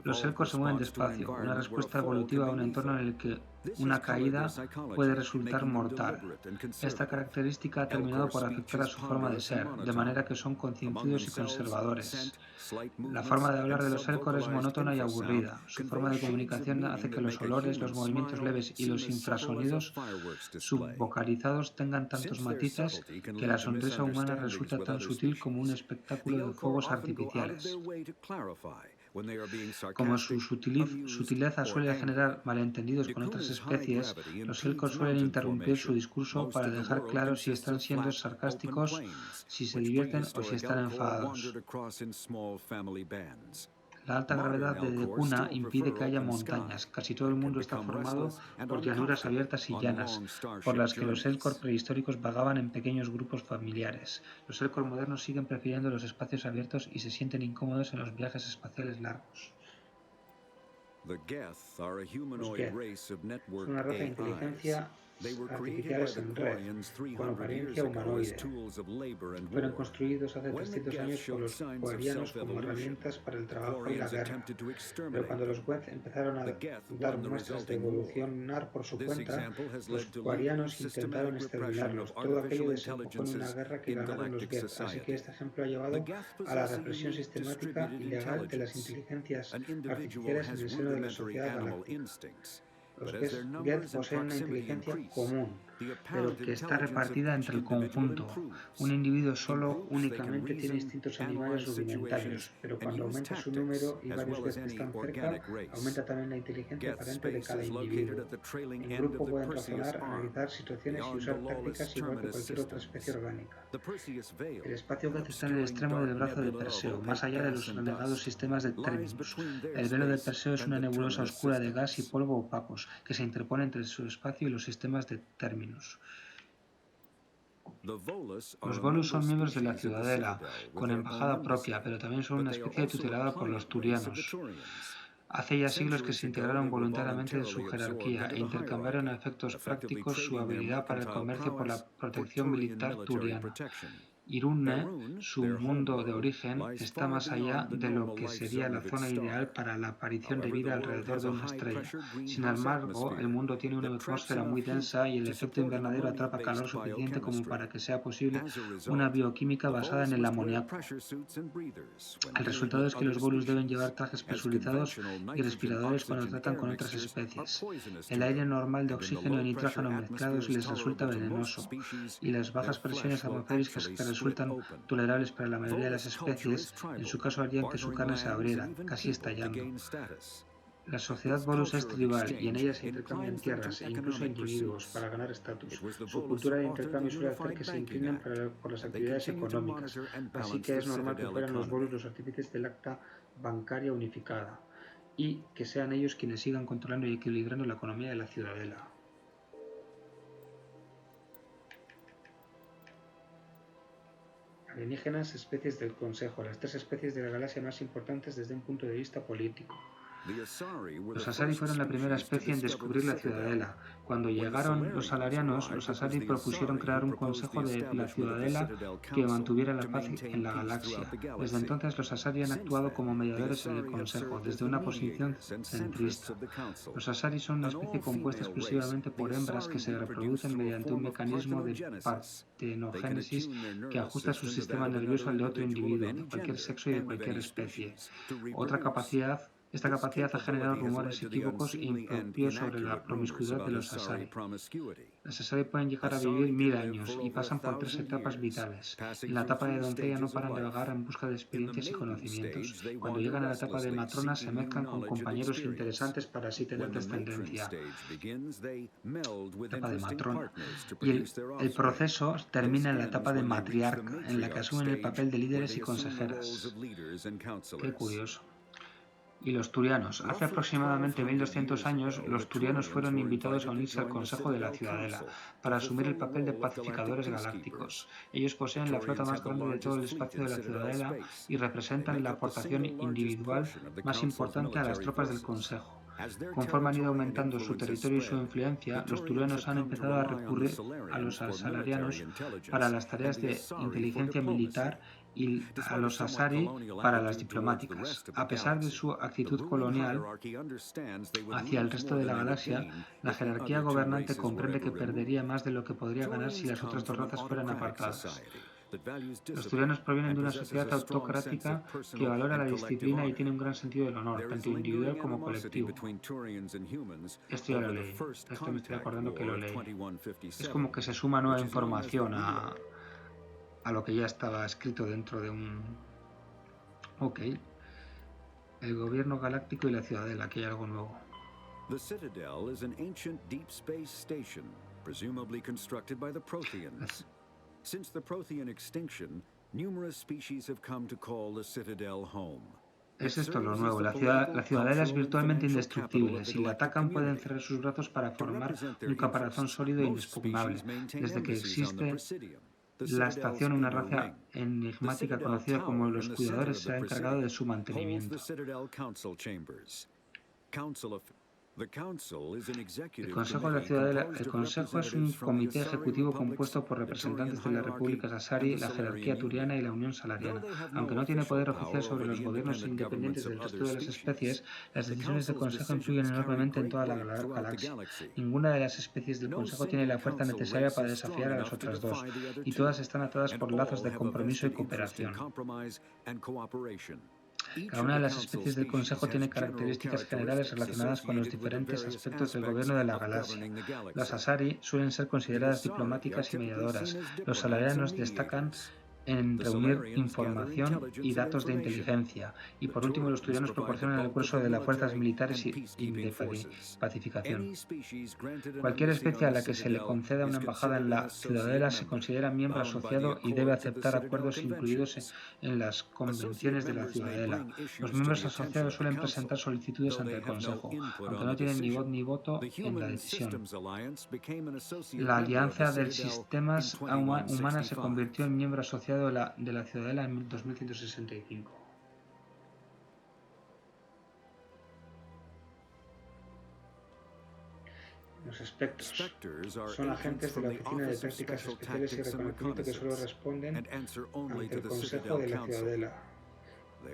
Los Elcor se mueven despacio, una respuesta evolutiva a un entorno en el que una caída puede resultar mortal. Esta característica ha terminado por afectar a su forma de ser, de manera que son concienciudos y conservadores. La forma de hablar de los Elcor es monótona y aburrida. Su forma de comunicación hace que los olores, los movimientos leves y los infrasonidos subvocalizados tengan tantos matices que la sonrisa humana resulta tan sutil como un espectáculo de fuegos artificiales. Como su sutileza suele generar malentendidos con otras especies, los Elcor suelen interrumpir su discurso para dejar claro si están siendo sarcásticos, si se divierten o si están enfadados. La alta gravedad de Decuna impide que haya montañas. Casi todo el mundo está formado por llanuras abiertas y llanas, por las que los Elcor prehistóricos vagaban en pequeños grupos familiares. Los Elcor modernos siguen prefiriendo los espacios abiertos y se sienten incómodos en los viajes espaciales largos. Los Geth son una raza de inteligencia artificiales en red, con apariencia humanoide. Fueron construidos hace 300 años por los quarianos como herramientas para el trabajo y la guerra. Pero cuando los Geth empezaron a dar muestras de evolucionar por su cuenta, los quarianos intentaron exterminarlos. Todo aquello desembocó en una guerra que ganaron los Geth, así que este ejemplo ha llevado a la represión sistemática y legal de las inteligencias artificiales en el seno de la sociedad galáctica. Los Geth poseen una inteligencia común, pero que está repartida entre el conjunto. Un individuo solo únicamente tiene instintos animales rudimentarios, pero cuando aumenta su número y varios Geth están cerca, aumenta también la inteligencia aparente de cada individuo. En grupo pueden razonar, analizar situaciones y usar tácticas igual que cualquier otra especie orgánica. El espacio Geth está en el extremo del brazo de Perseo, más allá de los renegados sistemas de Terminus. El velo de Perseo es una nebulosa oscura de gas y polvo opacos, que se interpone entre su espacio y los sistemas de Terminus. Los Volus son miembros de la Ciudadela, con embajada propia, pero también son una especie tutelada por los Turianos. Hace ya siglos que se integraron voluntariamente en su jerarquía e intercambiaron a efectos prácticos su habilidad para el comercio por la protección militar turiana. Irune, su mundo de origen, está más allá de lo que sería la zona ideal para la aparición de vida alrededor de una estrella. Sin embargo, el mundo tiene una atmósfera muy densa y el efecto invernadero atrapa calor suficiente como para que sea posible una bioquímica basada en el amoníaco. El resultado es que los Volus deben llevar trajes presurizados y respiradores cuando tratan con otras especies. El aire normal de oxígeno y nitrógeno mezclados les resulta venenoso, y las bajas presiones atmosféricas que resultan tolerables para la mayoría de las especies, en su caso harían que su carne se abriera, casi estallando. La sociedad Volus es tribal y en ella se intercambian tierras e incluso individuos para ganar estatus. Su cultura de intercambio suele hacer que se inclinen por las actividades económicas, así que es normal que fueran los Volus los artífices del acta bancaria unificada y que sean ellos quienes sigan controlando y equilibrando la economía de la ciudadela. Alienígenas, especies del Consejo, las 3 especies de la galaxia más importantes desde un punto de vista político. Los Asari fueron la primera especie en descubrir la ciudadela. Cuando llegaron los Salarianos, los Asari propusieron crear un consejo de la ciudadela que mantuviera la paz en la galaxia. Desde entonces los Asari han actuado como mediadores en el consejo, desde una posición centrista. Los Asari son una especie compuesta exclusivamente por hembras que se reproducen mediante un mecanismo de partenogénesis que ajusta su sistema nervioso al de otro individuo, de cualquier sexo y de cualquier especie. Esta capacidad ha generado rumores equívocos e impropios sobre la promiscuidad de los Asari. Los Asari pueden llegar a vivir 1000 años y pasan por 3 etapas vitales. En la etapa de doncella no paran de vagar en busca de experiencias y conocimientos. Cuando llegan a la etapa de matrona se mezclan con compañeros interesantes para así tener descendencia. Etapa de matrona. Y el proceso termina en la etapa de matriarca, en la que asumen el papel de líderes y consejeras. Qué curioso. Y los Turianos. Hace aproximadamente 1200 años, los Turianos fueron invitados a unirse al Consejo de la Ciudadela para asumir el papel de pacificadores galácticos. Ellos poseen la flota más grande de todo el espacio de la Ciudadela y representan la aportación individual más importante a las tropas del Consejo. Conforme han ido aumentando su territorio y su influencia, los turianos han empezado a recurrir a los salarianos para las tareas de inteligencia militar y a los asari para las diplomáticas. A pesar de su actitud colonial hacia el resto de la galaxia, la jerarquía gobernante comprende que perdería más de lo que podría ganar si las otras dos razas fueran apartadas. Los turianos provienen de una sociedad autocrática que valora la disciplina y tiene un gran sentido del honor, tanto individual como colectivo. Esto ya lo leí. Esto me estoy acordando que lo leí. Es como que se suma nueva información a lo que ya estaba escrito dentro de un... Ok. El gobierno galáctico y la ciudadela, aquí hay algo nuevo. The Citadel is an ancient deep space station, presumably constructed by the Protheans. Since the Prothean extinction, numerous species have come to call the Citadel home. Es esto lo nuevo. La ciudadela es virtualmente indestructible. Si la atacan, pueden cerrar sus brazos para formar un caparazón sólido e inexpugnable. Desde que existe la estación, una raza enigmática conocida como los Cuidadores se ha encargado de su mantenimiento. El Consejo de la Ciudadela. El Consejo es un comité ejecutivo compuesto por representantes de la República Asari, la jerarquía turiana y la Unión Salariana. Aunque no tiene poder oficial sobre los gobiernos independientes del resto de las especies, las decisiones del Consejo influyen enormemente en toda la galaxia. Ninguna de las especies del Consejo tiene la fuerza necesaria para desafiar a las otras dos, y todas están atadas por lazos de compromiso y cooperación. Cada una de las especies del Consejo tiene características generales relacionadas con los diferentes aspectos del gobierno de la galaxia. Las Asari suelen ser consideradas diplomáticas y mediadoras. Los salarianos destacan en reunir información y datos de inteligencia. Y por último, los turianos proporcionan el grueso de las fuerzas militares y de pacificación. Cualquier especie a la que se le conceda una embajada en la ciudadela se considera miembro asociado y debe aceptar acuerdos incluidos en las convenciones de la ciudadela. Los miembros asociados suelen presentar solicitudes ante el Consejo, aunque no tienen ni voz ni voto en la decisión. La Alianza de Sistemas Humanas se convirtió en miembro asociado de la ciudadela en 2165. Los espectros son agentes de la Oficina de Prácticas Especiales y Reconocimiento que solo responden ante el Consejo de la Ciudadela.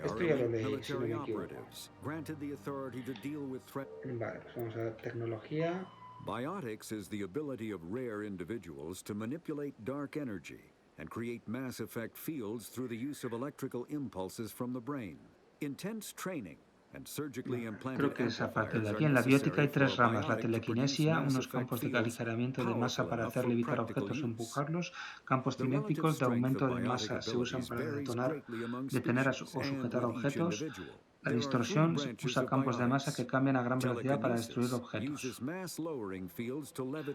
Esto ya lo leí, si no me equivoco. Vale, pues vamos a tecnología. Biotics is the ability of rare individuals to manipulate dark energy and create mass effect fields through the use of electrical impulses from the brain. Intense training and surgically implanted Creo que es a partir de aquí. En la biótica hay tres ramas: la telequinesia, unos campos de aligeramiento de masa para hacer levitar objetos o empujarlos, campos cinéticos de aumento de masa se usan para detener o sujetar objetos. La distorsión usa campos de masa que cambian a gran velocidad para destruir objetos.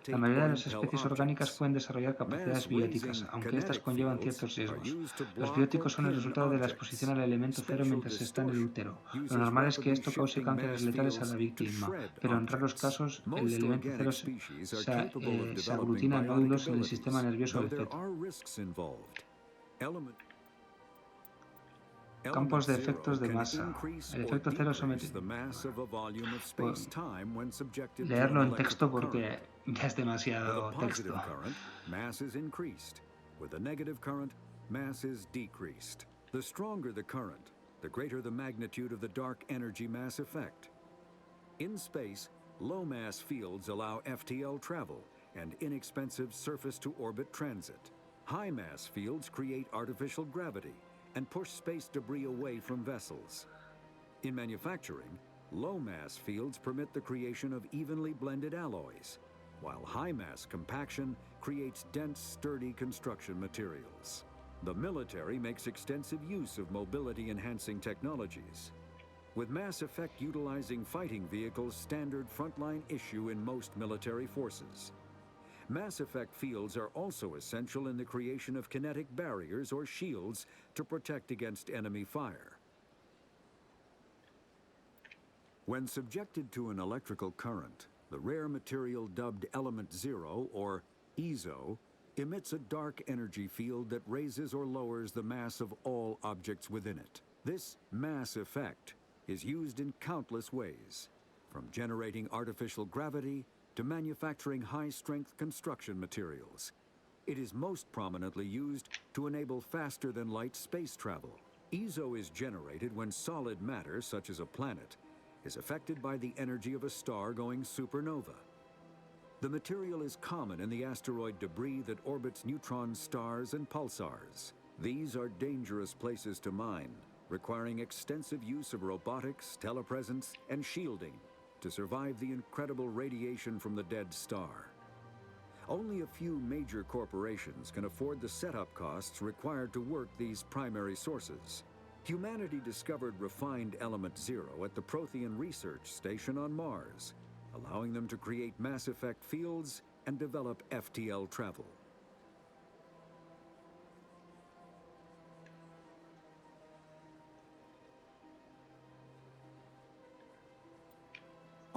La mayoría de las especies orgánicas pueden desarrollar capacidades bióticas, aunque estas conllevan ciertos riesgos. Los bióticos son el resultado de la exposición al elemento cero mientras está en el útero. Lo normal es que esto cause cánceres letales a la víctima, pero en raros casos el elemento cero se aglutina en nódulos en el sistema nervioso del feto. Campos de efectos de masa. El efecto cero sometido. Leerlo en texto porque ya es demasiado texto. Mass is increased. With a negative current, mass is decreased. The stronger the current, the greater the magnitude of the dark energy mass effect. In space, low mass fields allow FTL travel and inexpensive surface-to-orbit transit. High mass fields create artificial gravity and push space debris away from vessels. In manufacturing, low-mass fields permit the creation of evenly blended alloys, while high-mass compaction creates dense, sturdy construction materials. The military makes extensive use of mobility-enhancing technologies, with Mass Effect utilizing fighting vehicles standard frontline issue in most military forces. Mass effect fields are also essential in the creation of kinetic barriers or shields to protect against enemy fire. When subjected to an electrical current, the rare material dubbed Element Zero, or EZO, emits a dark energy field that raises or lowers the mass of all objects within it. This mass effect is used in countless ways, from generating artificial gravity to manufacturing high-strength construction materials. It is most prominently used to enable faster-than-light space travel. EZO is generated when solid matter, such as a planet, is affected by the energy of a star going supernova. The material is common in the asteroid debris that orbits neutron stars and pulsars. These are dangerous places to mine, requiring extensive use of robotics, telepresence, and shielding to survive the incredible radiation from the dead star. Only a few major corporations can afford the setup costs required to work these primary sources. Humanity discovered refined element zero at the Prothean Research Station on Mars, allowing them to create mass effect fields and develop FTL travel.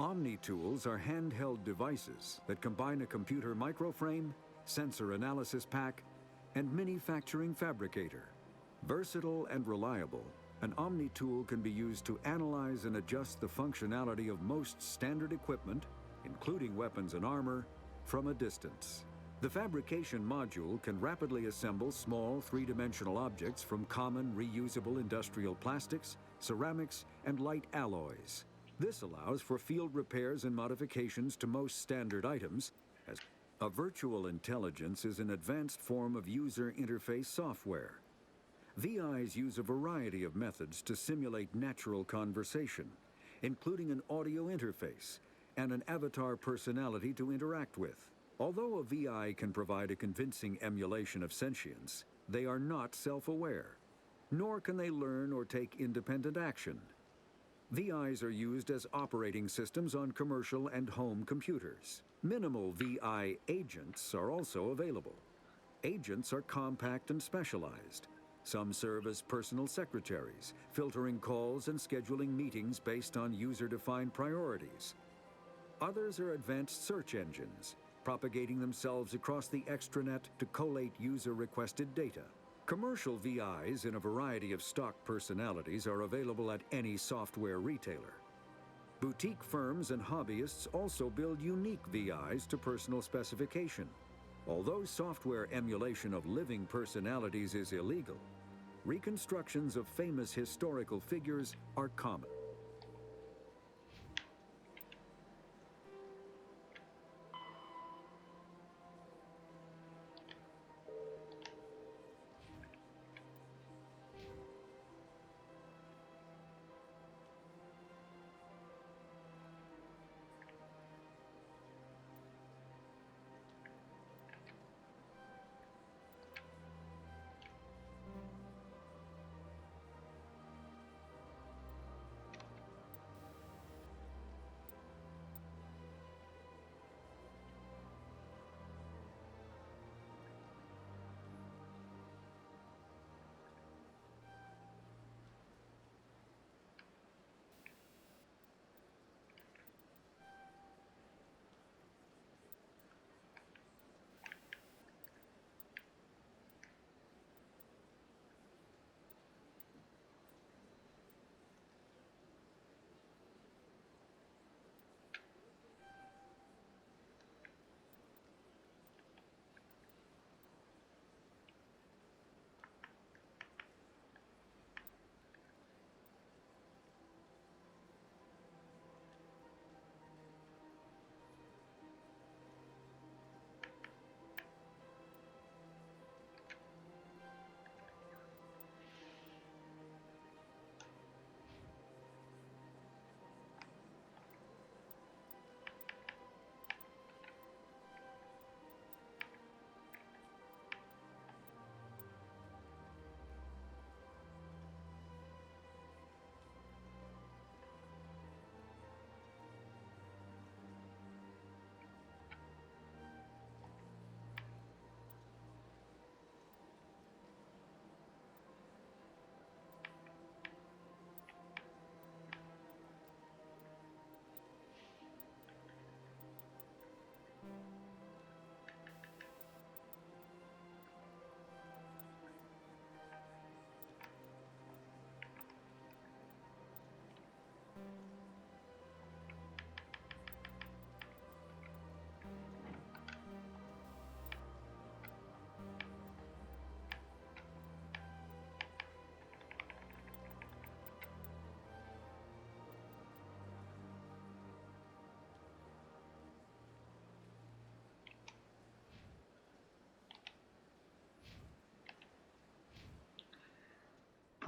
Omni-tools are handheld devices that combine a computer microframe, sensor analysis pack, and manufacturing fabricator. Versatile and reliable, an Omni-tool can be used to analyze and adjust the functionality of most standard equipment, including weapons and armor, from a distance. The fabrication module can rapidly assemble small three-dimensional objects from common reusable industrial plastics, ceramics, and light alloys. This allows for field repairs and modifications to most standard items, as a virtual intelligence is an advanced form of user interface software. VIs use a variety of methods to simulate natural conversation, including an audio interface and an avatar personality to interact with. Although a VI can provide a convincing emulation of sentience, they are not self-aware, nor can they learn or take independent action. VIs are used as operating systems on commercial and home computers. Minimal VI agents are also available. Agents are compact and specialized. Some serve as personal secretaries, filtering calls and scheduling meetings based on user-defined priorities. Others are advanced search engines, propagating themselves across the extranet to collate user-requested data. Commercial VIs in a variety of stock personalities are available at any software retailer. Boutique firms and hobbyists also build unique VIs to personal specification. Although software emulation of living personalities is illegal, reconstructions of famous historical figures are common.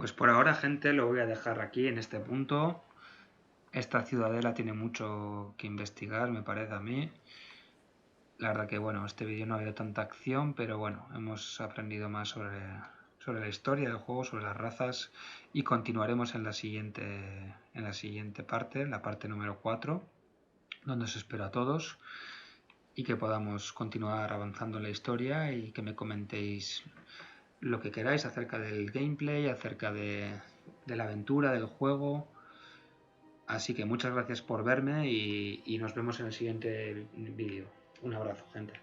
Pues por ahora, gente, lo voy a dejar aquí en este punto. Esta ciudadela tiene mucho que investigar, me parece a mí. La verdad que, bueno, este vídeo no ha habido tanta acción, pero bueno, hemos aprendido más sobre la historia del juego, sobre las razas, y continuaremos en la siguiente parte, la parte número 4, donde os espero a todos y que podamos continuar avanzando en la historia y que me comentéis lo que queráis acerca del gameplay, acerca de la aventura, del juego. Así que muchas gracias por verme y nos vemos en el siguiente vídeo. Un abrazo, gente.